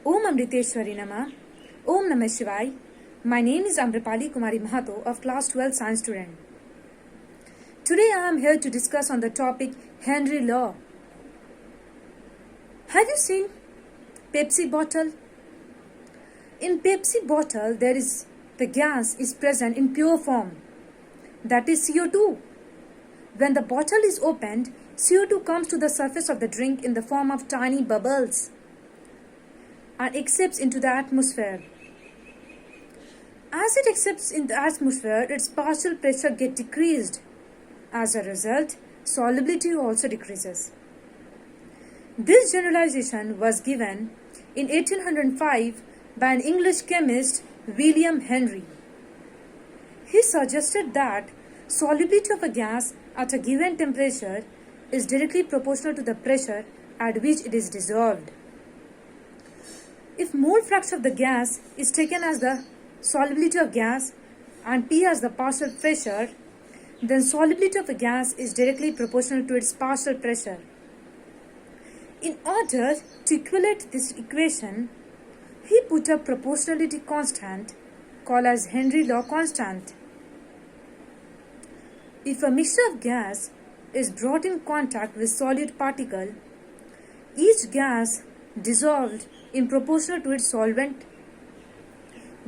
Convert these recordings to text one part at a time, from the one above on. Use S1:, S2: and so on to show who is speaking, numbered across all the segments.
S1: Om Amriteshwari Nama. Om Namah Shivaya. My name is Amrapali Kumari Mahato of class 12 science student. Today I am here to discuss on the topic Henry Law. Have you seen Pepsi bottle? In Pepsi bottle the gas is present in pure form, that is CO2. When the bottle is opened, CO2 comes to the surface of the drink in the form of tiny bubbles and escapes into the atmosphere. As it escapes in the atmosphere, its partial pressure gets decreased. As a result, solubility also decreases. This generalization was given in 1805 by an English chemist, William Henry. He suggested that solubility of a gas at a given temperature is directly proportional to the pressure at which it is dissolved. If mole fraction of the gas is taken as the solubility of gas and P as the partial pressure, then solubility of a gas is directly proportional to its partial pressure. In order to equate this equation, he put a proportionality constant called as Henry Law constant. If a mixture of gas is brought in contact with solute particle, each gas dissolved in proportional to its solvent.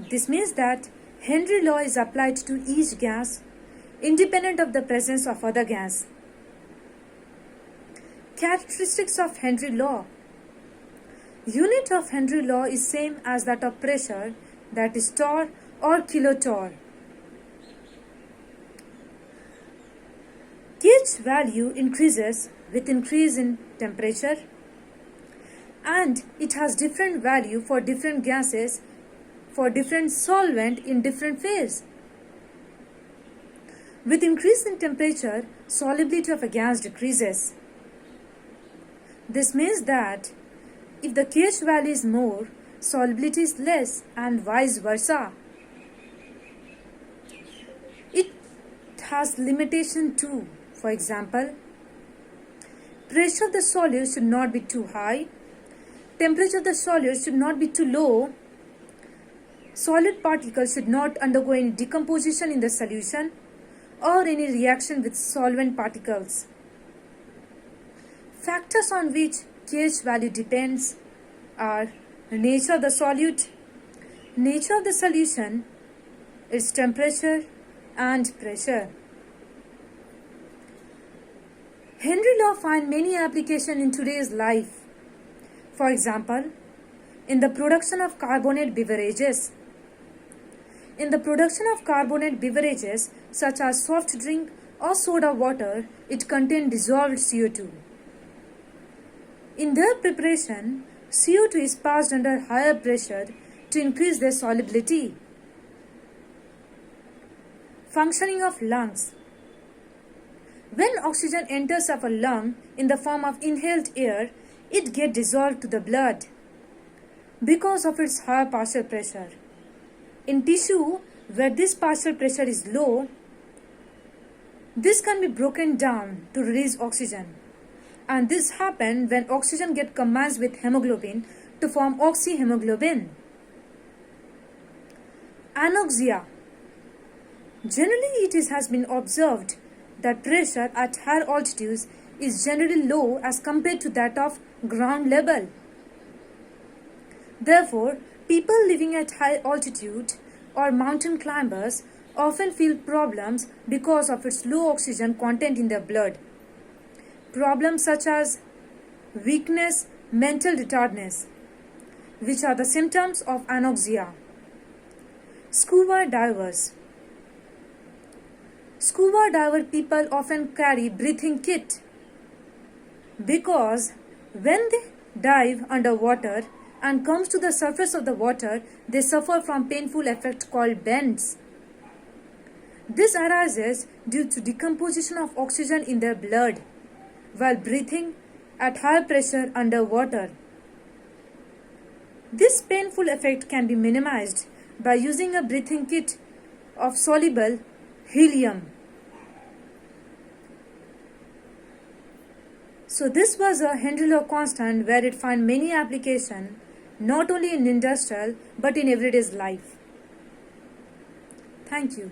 S1: This means that Henry Law is applied to each gas independent of the presence of other gas. Characteristics of Henry Law. Unit of Henry Law is same as that of pressure, that is torr or kilotorr. kH value increases with increase in temperature, and it has different value for different gases for different solvent in different phase. With increase in temperature, solubility of a gas decreases. This means that if the kH value is more, solubility is less, and vice versa. It has limitation too. For example, pressure of the solute should not be too high, temperature of the solute should not be too low, solid particles should not undergo any decomposition in the solution or any reaction with solvent particles. Factors on which kH value depends are nature of the solute, nature of the solution, its temperature and pressure. Henry Law finds many applications in today's life. For example, in the production of carbonate beverages. In the production of carbonate beverages such as soft drink or soda water, it contains dissolved CO2. In their preparation, CO2 is passed under higher pressure to increase their solubility. Functioning of lungs. When oxygen enters our lung in the form of inhaled air, it gets dissolved to the blood because of its higher partial pressure. In tissue where this partial pressure is low, this can be broken down to release oxygen. And this happens when oxygen gets combined with hemoglobin to form oxyhemoglobin. Anoxia. Generally, it has been observed that pressure at higher altitudes is generally low as compared to that of ground level. Therefore, people living at high altitude or mountain climbers often feel problems because of its low oxygen content in their blood. Problems such as weakness, mental retardedness, which are the symptoms of anoxia. Scuba divers. Scuba diver people often carry breathing kit because when they dive underwater and comes to the surface of the water, they suffer from painful effect called bends. This arises due to decomposition of oxygen in their blood while breathing at high pressure underwater. This painful effect can be minimized by using a breathing kit of soluble helium. So this was a Henry Law constant where it found many applications not only in industrial but in everyday's life. Thank you.